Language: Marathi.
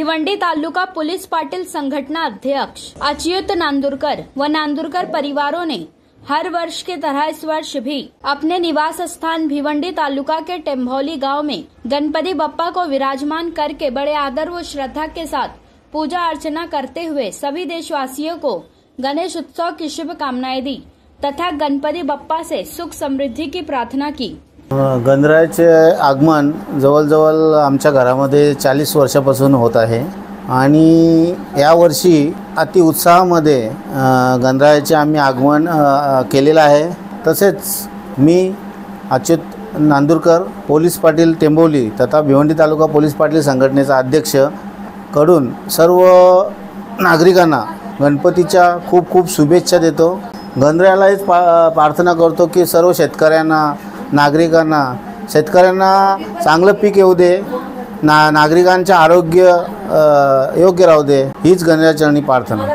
भिवंडी तालुका पुलिस पाटिल संगठना अध्यक्ष अच्युत नांदुरकर व नांदुरकर परिवारों ने हर वर्ष की तरह इस वर्ष भी अपने निवास स्थान भिवंडी तालुका के टेम्भौली गांव में गणपति बप्पा को विराजमान करके बड़े आदर व श्रद्धा के साथ पूजा अर्चना करते हुए सभी देशवासियों को गणेश उत्सव की शुभकामनाएं दी तथा गणपति बप्पा से सुख समृद्धि की प्रार्थना की। गणरायाचे आगमन जवळजवळ आमच्या घरामध्ये 40 वर्षापासून होत आहे आणि या वर्षी अति उत्साहामध्ये गणरायाचे आम्ही आगमन केलेलं आहे। तसेच मी अच्युत नांदुरकर पोलीस पाटील टेम्भौली तथा भिवंडी तालुका पोलीस पाटील संघटनेचा अध्यक्ष कडून सर्व नागरिकांना गणपतीच्या खूप खूप शुभेच्छा देतो। गणरायालाच प्रार्थना करतो की सर्व शेतकऱ्यांना शेतकऱ्यांना चांगलं पीक येऊ दे, नागरिकांचे आरोग्य योग्य राहू दे, हीच गणरायाचरणी प्रार्थना।